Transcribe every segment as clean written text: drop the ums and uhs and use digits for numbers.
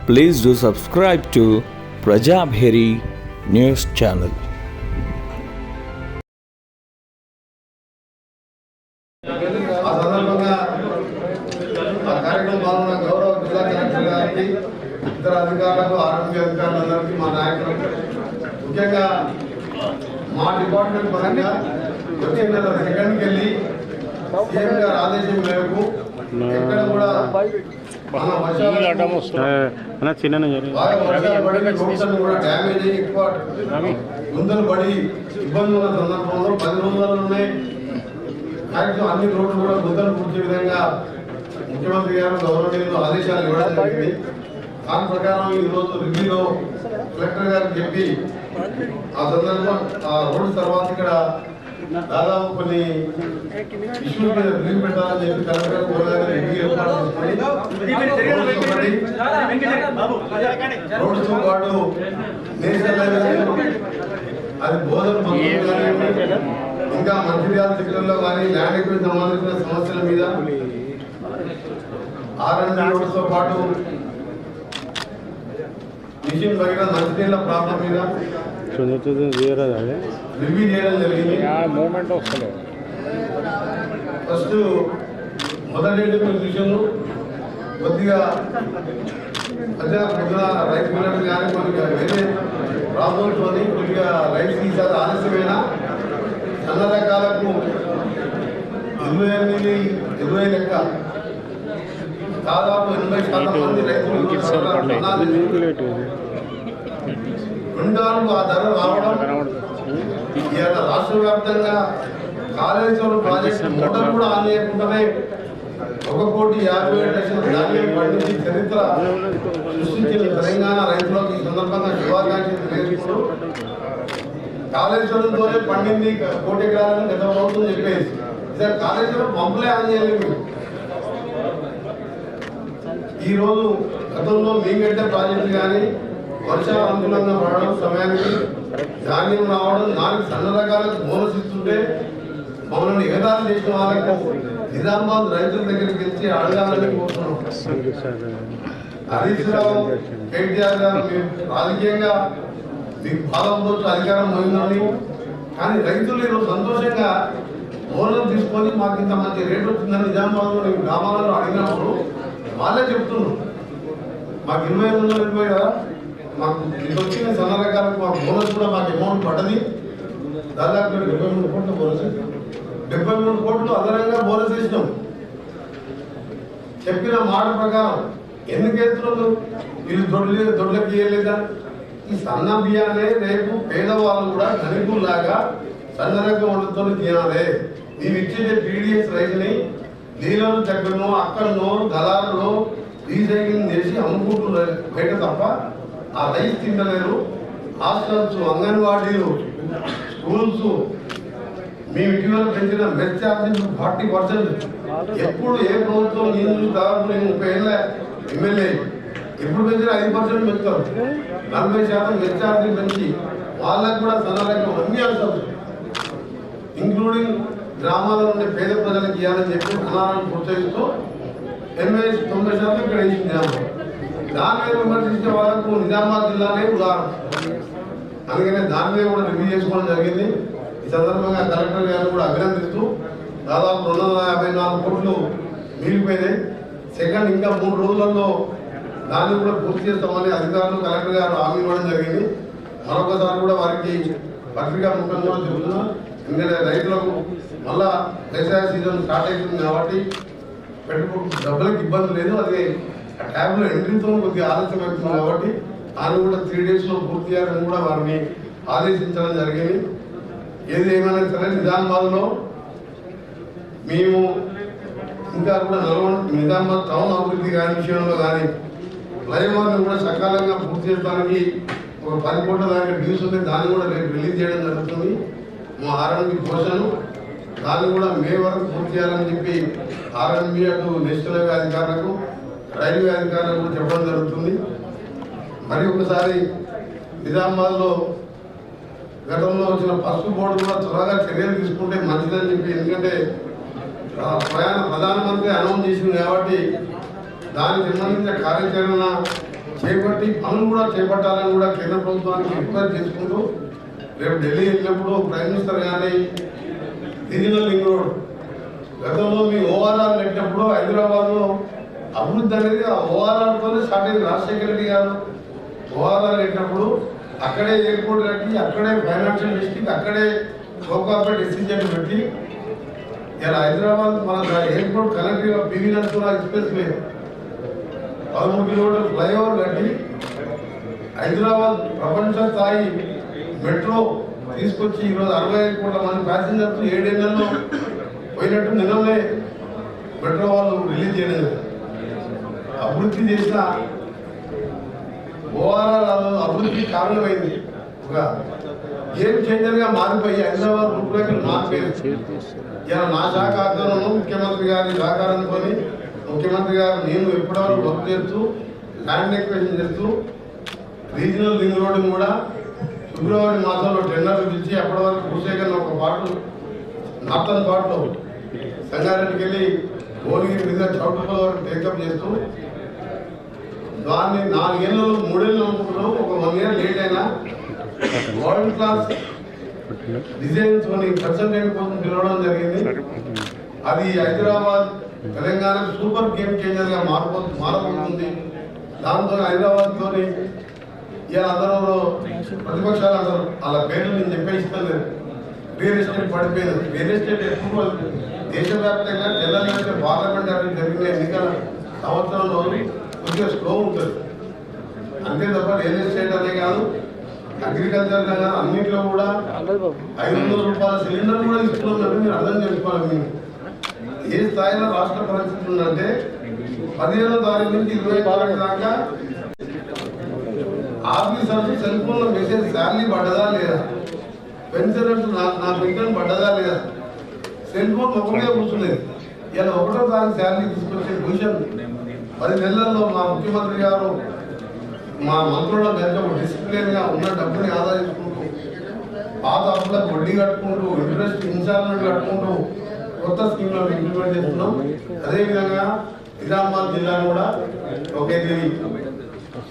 Please do subscribe to Prajabheri News Channel. ఇతర అధికారులకు ఆరోగ్య అధికారులందరికీ మా నాయకులకు ముఖ్యంగా మా డిపార్ట్మెంట్ పరంగా వచ్చే నెల సెకండ్కి వెళ్ళి సీఎం గారి ఆదేశం మేరకు ఎక్కడ కూడా మన వర్షాలు కూడా డ్యామేజ్ అయ్యి ఎక్కువ గుంతలు పడి ఇబ్బంది ఉన్న సందర్భంలో 10 రోజులలోనే మ్యాక్సిమం అన్ని రోడ్లు కూడా గుంతలు పూడ్చే విధంగా ముఖ్యమంత్రి గారు గవర్నమెంట్ ఆదేశాలు ఇవ్వడం జరిగింది. దాని ప్రకారం ఈరోజు రివ్యూలో కలెక్టర్ గారికి చెప్పి ఆ సందర్భం ఆ రోడ్డు తర్వాత ఇక్కడ దాదాపు కొన్ని ఇష్యూస్ మీద రివ్యూ పెట్టాలని చెప్పి కలెక్టర్ కోరగానే రివ్యూ ఏర్పాటు చేసుకుని రోడ్డుతో పాటు నేషనల్ హైవే అది బోధన ఇంకా మంచిర్యాల జిల్లాలో కానీ ల్యాండ్ ఎక్విటీ సంబంధించిన సమస్యల మీద ఆర్ఎండ్ రోడ్డుతో పాటు మిషన్ దగ్గర మంచినీళ్ళ ప్రాబ్లం మీద రివ్యూ చేయడం జరిగింది. ఫస్ట్ మొదటి విషయం కొద్దిగా పొద్దున రైతు పిల్లలు కానీ కొద్దిగా వేరే ప్రాబ్లమ్స్తో కొద్దిగా రైతు ఈసారి ఆలస్యమైన సన్న రకాలకు 28 లెక్క దాదాపు 80% మంది రైతులు 2 ఆ ధర రావడం ఇవాళ రాష్ట్ర వ్యాప్తంగా కాళేశ్వరం ప్రాజెక్టు మోటార్ కూడా ఆన్ చేయకుండానే 1,50,00,000 ధాన్యం పండించి చరిత్ర సృష్టించిన తెలంగాణ రైతులకు ఈ సందర్భంగా శుభాకాంక్షలు తెలియజేస్తూ కాళేశ్వరంతోనే పండింది 1,00,00,000 ఎకరాలను గత ప్రభుత్వం చెప్పేసి సార్ కాళేశ్వరం పంపులే ఆన్ చేయలేదు. ఈరోజు గతంలో మీగడ్డ ప్రాజెక్టు కానీ వర్షాలు అనుకూలంగా పడడం సమయానికి ధాన్యం రావడం దానికి సన్న రకాలకు బోనస్ ఇస్తుంటే మమ్మల్ని ఎగతాళి చేసిన వాళ్ళకు నిజామాబాద్ రైతుల దగ్గరికి వచ్చి అడగాలని కోరుతున్నాం. హరీష్ రావు కేటీఆర్ గారు రాజకీయంగా మీకు బాధంతో అధికారం పోయిందని కానీ రైతులు ఈరోజు సంతోషంగా బోనస్ తీసుకొని మాకు ఇంత మంచి రేటు వచ్చిందని నిజామాబాద్లో గ్రామాలలో అడిగినప్పుడు వాళ్ళే చెప్తున్నారు మాకు 23 కదా మాకు ఇది వచ్చిన సన్న రకాలకు మాకు బోనస్ కూడా మాకు అమౌంట్ పడ్డది. దాదాపు 73 కోట్ల బోనస్ 73 కోట్లు అదనంగా బోనస్ ఇచ్చినాం. చెప్పిన మాట ప్రకారం ఎందుకు వేస్తున్నారు వీళ్ళు దొడ్లకి ఇవ్వలేదా? ఈ సన్న బియ్యాలే రేపు పేదవాళ్ళు కూడా ధనికుల్లాగా సన్న రకం వంటతో తినాలి. మేము ఇచ్చే పీడిఎస్ రైతుని నీళ్ళను చక్కను అక్కడనో దళాలలో రీసైక్లింగ్ చేసి అమ్ముకుంటున్నారు బయట తప్ప ఆ రైస్ తింటలేరు. హాస్టల్స్, అంగన్వాడీలు, స్కూల్స్ మేము ఇటీవల పెంచిన మెస్ ఛార్జీలు 40%. ఎప్పుడు ఏ ప్రభుత్వం నేను దాదాపు నేను 30 ఏళ్ళ ఎమ్మెల్యే ఎప్పుడు పెంచిన 5% పెంచుతారు. 40% మెస్ ఛార్జీలు పెంచి వాళ్ళకు కూడా సన్నరకం అన్ని అవసరం ఇంక్లూడింగ్ గ్రామాల్లో ఉండే పేద ప్రజలకు ఇవ్వాలని చెప్పి అనారాన్ని ప్రోత్సహిస్తూ 90% ఇక్కడ వేసింది. దాని మీద విమర్శించే వాళ్ళకు నిజామాబాద్ జిల్లానే ఉదాహరణ. అందుకనే దాని మీద కూడా రివ్యూ చేసుకోవడం జరిగింది. ఈ సందర్భంగా కలెక్టర్ గారు కూడా అభినందిస్తూ దాదాపు 254 కోట్లు మిగిలిపోయినాయి. సెకండ్ ఇంకా 3 రోజులలో దాన్ని కూడా పూర్తి చేస్తామని అధికారులు కలెక్టర్ గారు హామీ ఇవ్వడం జరిగింది. మరొకసారి కూడా వారికి పత్రికా ముఖం కూడా చెబుతున్నాం. ఎందుకంటే రైతులకు మళ్ళా వ్యవసాయ సీజన్ స్టార్ట్ అవుతుంది కాబట్టి డబ్బులకు ఇబ్బంది లేదు. అది ట్యాబ్లో ఎంట్రీతో కొద్దిగా ఆలస్యం అవుతుంది కాబట్టి దాన్ని కూడా 3 డేస్లో పూర్తి చేయాలని కూడా వారిని ఆదేశించడం జరిగింది. ఏది ఏమైనా సరే నిజామాబాద్లో మేము ఇంకా కూడా నిజామాబాద్ టౌన్ అభివృద్ధి కానీ విషయంలో కానీ ఫ్లైఓవర్ని కూడా సకాలంగా పూర్తి చేయడానికి ఒక 10 కోట్ల దాకా డ్యూస్ ఉంది. దాన్ని కూడా రేపు రిలీజ్ చేయడం జరుగుతుంది. మా ఆర్ఎండ్బి పోర్షన్ దాన్ని కూడా మే వరకు పూర్తి చేయాలని చెప్పి ఆర్ఎండ్బి అటు నేషనల్ హైవే అధికారులకు రైల్వే అధికారులకు చెప్పడం జరుగుతుంది. మరి ఒకసారి నిజామాబాద్లో గతంలో వచ్చిన పసుపు బోర్డు కూడా త్వరగా చర్యలు తీసుకుంటే మంచిదని చెప్పి, ఎందుకంటే ప్రధానమంత్రి అనౌన్స్ చేసింది కాబట్టి దానికి సంబంధించిన కార్యాచరణ చేపట్టి పనులు కూడా చేపట్టాలని కూడా కేంద్ర ప్రభుత్వానికి రిక్వెస్ట్ చేసుకుంటూ రేపు ఢిల్లీ వెళ్ళినప్పుడు ప్రైమ్ మినిస్టర్ గారి రీజనల్ లింక్ రోడ్ గతంలో మీ ఓఆర్ఆర్ పెట్టినప్పుడు హైదరాబాద్లో అభివృద్ధి అనేది ఆ ఓఆర్ఆర్తోనే స్టార్ట్ అయింది. రాజశేఖర రెడ్డి గారు ఓఆర్ఆర్ పెట్టినప్పుడు అక్కడే ఎయిర్పోర్ట్ కట్టి అక్కడే ఫైనాన్షియల్ డిస్ట్రిక్ట్ అక్కడే కోకాపేట ఎస్సీజెడ్ పెట్టి ఇలా హైదరాబాద్ మన airport connective PV Narasimha express way 13 కిలోమీటర్ల ఫ్లైఓవర్ కట్టి హైదరాబాద్ ప్రపంచ స్థాయి మెట్రో తీసుకొచ్చి ఈరోజు 65 కోట్ల మంది ప్యాసింజర్స్ 7 నెలల్లో పోయినట్టు నిన్ననే మెట్రో వాళ్ళు రిలీజ్ చేయలేదు. అభివృద్ధి చేసిన ఓఆర్ఆర్ అభివృద్ధికి కారణమైంది. ఒక గేమ్ చేంజర్గా మారిపోయి హైదరాబాద్ రూపురేఖలు మారిపోయింది. ఇలా నా శాఖ ఆధ్వర్యంలో ముఖ్యమంత్రి గారి సహకారంతో ముఖ్యమంత్రి గారు నేను ఎప్పటివరకు వర్క్ చేస్తూ ల్యాండ్ ఎక్వేషన్ చేస్తూ రీజనల్ లింక్ రోడ్డు కూడా ఫిబ్రవరి మాసంలో టెండర్లు పిలిచి అప్పటి వరకు భూసేకరణ ఒక పాటు నార్తన్ పార్ట్లో సంగారెడ్డికి వెళ్ళి భువనగిరి మీద చౌటుపల్లి వరకు టేకప్ చేస్తూ దాన్ని 4 ఏళ్ళలో 3 ఏళ్ళు అనుకుంటున్నాం. ఒక 1 ఇయర్ లేట్ అయినా వరల్డ్ క్లాస్ డిజైన్స్ కన్సల్టెంట్ కోసం పిలవడం జరిగింది. అది Hyderabad Telangana super game changer గా మారబోతుంది. దాంతో హైదరాబాద్ తోని ఇలా అందరూ ప్రతిపక్షాలు అందరూ అలా పేర్లు నేను చెప్పేస్తాను. రియల్ ఎస్టేట్ పడిపోయింది. రియల్ ఎస్టేట్ ఎక్కువ దేశవ్యాప్తంగా తెలంగాణ పార్లమెంట్ అవి జరిగిన ఎన్నికల సంవత్సరంలో కొద్దిగా స్లో ఉంటుంది. అంతే తప్ప రియల్ ఎస్టేట్ అనే కాదు, అగ్రికల్చర్ కానీ అన్నింటిలో కూడా 500 రూపాయల సిలిండర్ కూడా ఇస్తున్నారని మీరు అర్థం చేసుకోవాలి. మీరు ఏ స్థాయిలో రాష్ట్ర పరిస్థితి ఉందంటే 15వ తారీఖు నుంచి 20వ తారీఖు దాకా ఆఫీసర్స్ సెల్ ఫోన్ లో మెసేజ్ శాలరీ పడ్డదా లేదా, పెన్షనర్స్ నా పెన్షన్ పడ్డదా లేదా, సెల్ ఫోన్ ఒకటే కూర్చునేది. ఇలా 1వ తారీఖు శాలరీ తీసుకొచ్చే పొజిషన్ 10 నెలల్లో మా ముఖ్యమంత్రి గారు మా మంత్రుల మీద డిసిప్లిన్ గా ఉన్న డబ్బుని ఆదా చేసుకుంటూ పాత అప్పులకు వడ్డీ కట్టుకుంటూ ఇంట్రెస్ట్ ఇన్స్టాల్మెంట్ కట్టుకుంటూ కొత్త స్కీమ్లను ఇంప్లిమెంట్ చేస్తున్నాం. అదేవిధంగా నిజామాబాద్ జిల్లా కూడా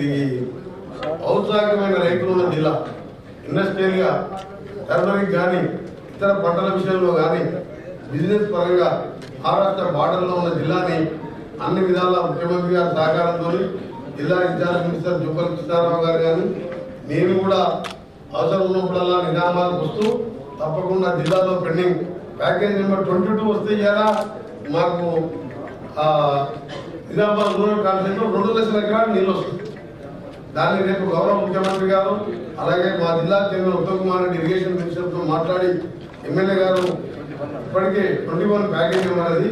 ఇది ఔత్సాహికమైన రైతులు ఉన్న జిల్లా. ఇండస్ట్రియల్ గా టర్మరిక్ కానీ ఇతర పంటల విషయంలో కానీ బిజినెస్ పరంగా మహారాష్ట్ర బార్డర్లో ఉన్న జిల్లాని అన్ని విధాల ముఖ్యమంత్రి గారి సహకారంతో జిల్లా ఇన్ఛార్జ్ మినిస్టర్ జుబ్బల్ కృష్ణారావు గారు కానీ నేను కూడా అవసరం ఉన్నప్పుడల్లా నిజామాబాద్ వస్తూ తప్పకుండా జిల్లాలో పెండింగ్ ప్యాకేజ్ నెంబర్ 22 వస్తే ఇలా మాకు నిజామాబాద్ రూరల్ కాన్ఫరెన్స్లో 2 లక్షల ఎకరాలు నీళ్ళు వస్తుంది. దాన్ని రేపు గౌరవ ముఖ్యమంత్రి గారు అలాగే మా జిల్లా చైర్మన్ ఉత్తమ్ కుమార్ రెడ్డి ఇరిగేషన్ మినిస్టర్తో మాట్లాడి ఎమ్మెల్యే గారు ఇప్పటికే 21 ప్యాకేజ్ నెంబర్ అది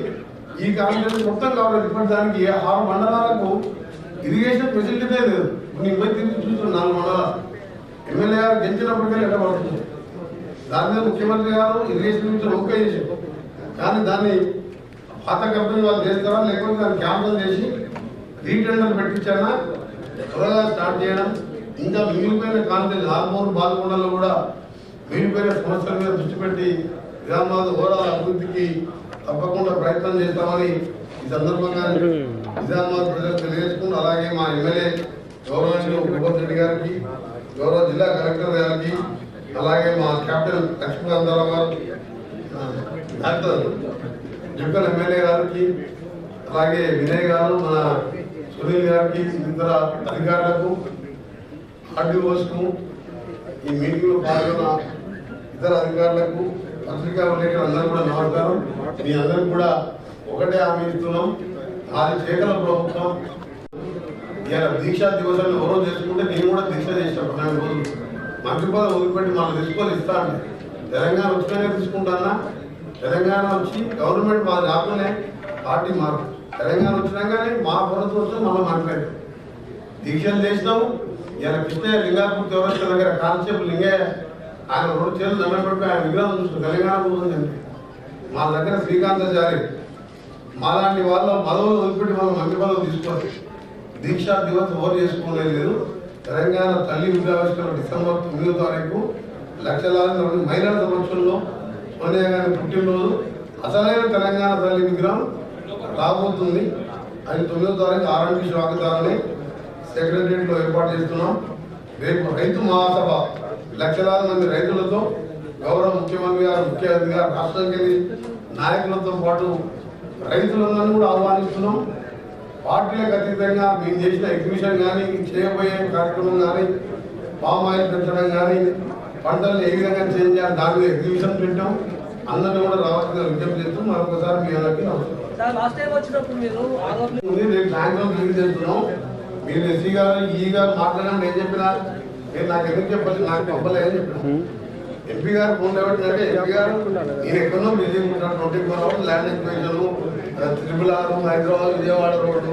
ఈ కాన్ఫరెన్స్ మొత్తం కావాలి. ఇప్పటిదానికి 6 మండలాలకు ఇరిగేషన్ ఫెసిలిటీ లేదు. నేను పోయి తిరిగి చూస్తున్నాను 4 మండలాలు. ఎమ్మెల్యే గారు గెలిచినప్పటికీ ఎట్టబడుతుంది. దాని మీద ముఖ్యమంత్రి గారు ఇరిగేషన్ నుంచి ఓకే చేశారు. కానీ దాన్ని పాత కంపెనీ వాళ్ళు చేస్తారా లేకపోతే దాన్ని క్యాన్సల్ చేసి రీటెండర్ పెట్టించానా త్వరగా స్టార్ట్ చేయడం. ఇంకా మిగిలిపోయిన కాన్ఫరెన్స్ ఆల్మోస్ట్ బాల్కొండలో కూడా మిగిలిపోయిన సమస్యల మీద దృష్టి పెట్టి నిజామాబాద్ ఓవరాల్ అభివృద్ధికి తప్పకుండా ప్రయత్నం చేస్తామని ఈ సందర్భంగా నిజామాబాద్ ప్రజలకు తెలియజేసుకుంటూ అలాగే మా ఎమ్మెల్యే గౌరవనీయులు భూపత్ రెడ్డి గారికి, గౌరవ జిల్లా కలెక్టర్ గారికి, అలాగే మా కెప్టెన్ లక్ష్మీకాంతారావు గారు, డాక్టర్ జుక్కల్ ఎమ్మెల్యే గారికి, అలాగే వినయ్ గారు, మన సునీల్ గారికి, ఇతర అధికారులకు, ఆర్డీఓస్కు, ఈ మీటింగ్లో పాల్గొన్న ఇతర అధికారులకు, పత్రికా విలేకరులు అందరూ కూడా నమస్కారం. మీ అందరూ కూడా ఒకటే హామీ ఇస్తున్నాం. అది శేఖర ప్రభుత్వం ఇలా దీక్షా దివసాన్ని ఎవరో చేసుకుంటే నేను కూడా దీక్ష చేసిన 12 రోజులు మంత్రి పదవి వదిలిపెట్టి మనం తీసుకొని ఇస్తా అంటే తెలంగాణ వచ్చినాక తీసుకుంటానా. తెలంగాణ వచ్చి గవర్నమెంట్ మా రాకనే పార్టీ మార్పు తెలంగాణ వచ్చినాకనే మా ప్రభుత్వం వస్తే మనం మాట్లాడు దీక్షలు చేసినాము. ఇలా కృష్ణయ్య లింగాపూర్ చౌరస్తా దగ్గర కాన్సెప్ట్ లింగయ్య ఆయన 2 చేతులు దండం పెట్టి ఆయన విగ్రహం చూస్తూ తెలంగాణ పోతుందండి. మా దగ్గర శ్రీకాంతాచారి మాలాంటి వాళ్ళ పదవులు వదిలిపెట్టి మనం మంత్రి పదవులు తీసుకోవాలి. దీక్షా దివస్ ఓవర్ చేసుకోలేదు. తెలంగాణ తల్లి విగ్రహావిష్కరణ డిసెంబర్ 9వ తారీఖు లక్షలాది మహిళల సమక్షంలో సోనియా గాంధీ పుట్టినరోజు. అసలైన తెలంగాణ తల్లి విగ్రహం రాబోతుంది. అది 9వ తారీఖు ఆర్ఎంపీ స్వాగతాలని సెక్రటరియట్లో ఏర్పాటు చేస్తున్నాం. రేపు రైతు మహాసభ లక్షలాది మంది రైతులతో గౌరవ ముఖ్యమంత్రి గారు ముఖ్య అతిథిగా రాష్ట్రంకి నాయకులతో పాటు రైతులందరినీ కూడా ఆహ్వానిస్తున్నాం. పార్టీలకు అతీతంగా మేము చేసిన ఎగ్జిబిషన్ కానీ చేయబోయే కార్యక్రమం కానీ పామ్ ఆయిల్ పెంచడం కానీ పంటలను ఏ విధంగా చేంజ్ చేయాలి దాని మీద ఎగ్జిబిషన్ పెట్టాం. అందరినీ కూడా రావాల్సిన విజ్ఞప్తి చేస్తాం. మరొకసారి మీ అందరికీ రేపు సాయంత్రం రిలీజ్ చేస్తున్నాం. మీరు ఎస్సీ గారు ఈ గారు మాట్లాడండి ఏం చెప్పినా మీరు నాకు ఎందుకు చెప్పాలి, నాకు పంపలేదని చెప్పిన ఎంపీ గారు ఫోన్ లేవట్టినట్టే ఎంపీ గారు నేను ఎక్కడో బిజీ ఉంటాను. 24 hours land acquisition, RRR, Hyderabad Vijayawada road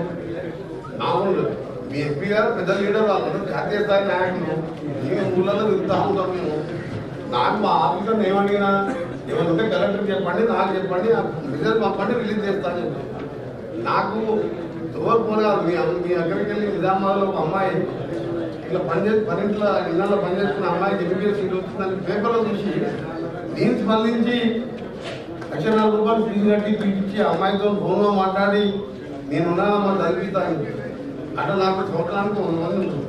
మామూలు. మీ ఎంపీ గారు పెద్ద లీడర్, వాళ్ళు జాతీయ స్థాయి నాయకులు. మేము ఊళ్ళలో తిరుగుతూ ఉంటాం. మేము నాకు మా ఆఫీసర్ ఏమడిగినా ఏమంటే కలెక్టర్ చెప్పండి, నాకు చెప్పండి, రిజల్ట్ పంపండి, రిలీజ్ చేస్తాను చెప్పి నాకు ఎవరు పోలేదు. మీ అక్కడికి వెళ్ళి నిజామాబాద్లో ఒక అమ్మాయి ఇట్లా పనింట్లో ఇళ్ళలో పనిచేస్తున్న అమ్మాయికి ఎంబీబీఎస్ సీట్ వస్తుందని పేపర్లో చూసి నేను స్పందించి 1,40,000 రూపాయలు ఫీజు కట్టి పిలిపించి అమ్మాయితో ఫోన్లో మాట్లాడి నేనున్నానమ్మా చదివిస్తాను. అట్లా నాకు సంవత్సరానికి 100 మంది ఉంటుంది.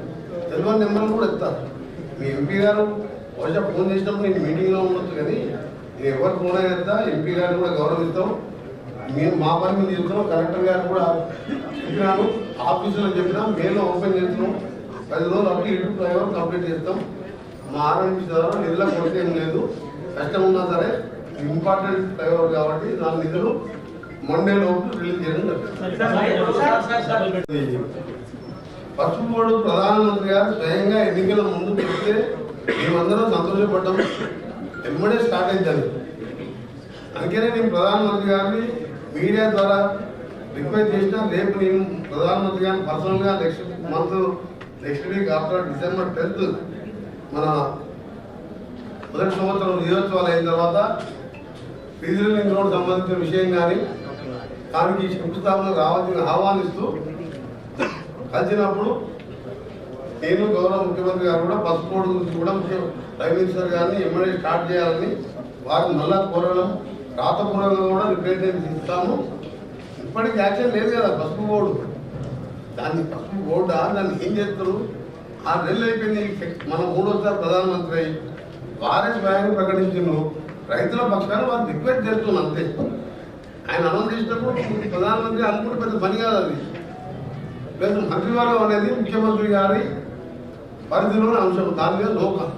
తెలియని నెంబర్లు కూడా ఇస్తారు. మీ ఎంపీ గారు బహుశా ఫోన్ చేసినప్పుడు నేను మీటింగ్లో ఉండొచ్చు, కానీ నేను ఎవరు ఫోన్ అయినా ఎంపీ గారిని కూడా గౌరవిస్తాం. మేము మా పని మీద చేస్తున్నాం. కలెక్టర్ గారు కూడా చెప్పినాను, ఆఫీసులో చెప్పినా మేము ఓపెన్ చేస్తున్నాం. 10 రోజులు అప్పుడు ఇటు ఫ్లైఓవర్ కంప్లీట్ చేస్తాం. మా ఆర్ఎంపీ ద్వారా నిధుల కొరత ఏం లేదు. కష్టం ఉన్నా సరే ఇంపార్టెంట్ ఫ్లైఓవర్ కాబట్టి దాని నిధులు మండే లోపు రిలీజ్ చేయడం జరుగుతుంది. పసుపు బోర్డు ప్రధానమంత్రి గారు స్వయంగా ఎన్నికల ముందు పెడితే మేమందరం సంతోషపడ్డాం. ఎమ్మడే స్టార్ట్ అవుతుంది. అందుకనే నేను ప్రధానమంత్రి గారిని మీడియా ద్వారా రిక్వెస్ట్ చేసిన రేపు నేను ప్రధానమంత్రి గారిని పర్సనల్గా next week after December 10th మన మొదటి సంవత్సరం దినోత్సవాలు అయిన తర్వాత ఫీజులింగ్ రోడ్ సంబంధించిన విషయం కానీ దానికి శంకుస్థాపన రావాల్సిన ఆహ్వానిస్తూ కలిసినప్పుడు నేను గౌరవ ముఖ్యమంత్రి గారు కూడా పసుపు బోర్డు గురించి కూడా ప్రైమ్ మినిస్టర్ గారిని ఎమ్మెల్యే స్టార్ట్ చేయాలని వారిని మళ్ళా కోరడం, రాతపూర్వకంగా కూడా రిప్రజెంటేషన్ ఇస్తాము. ఇప్పటికి యాక్షన్ లేదు కదా పసుపు బోర్డు. దాన్ని పసుపు బోర్డు దాన్ని ఏం చేస్తారు? 6 నెలలు అయిపోయింది. మనం 3వసారి ప్రధానమంత్రి అయ్యి వారే స్వయంగా ప్రకటించారు. రైతుల పక్షాన వారు రిక్వెస్ట్ చేస్తున్నాం అంతే. ఆయన అనౌన్స్ చేసినప్పుడు ప్రధానమంత్రి అనుకుంటే పెద్ద పని కాదు అది. లేదు, మంత్రివర్గం అనేది ముఖ్యమంత్రి గారి పరిధిలోని అంశం. దాని మీద లోకం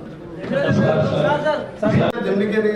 జెండికేట్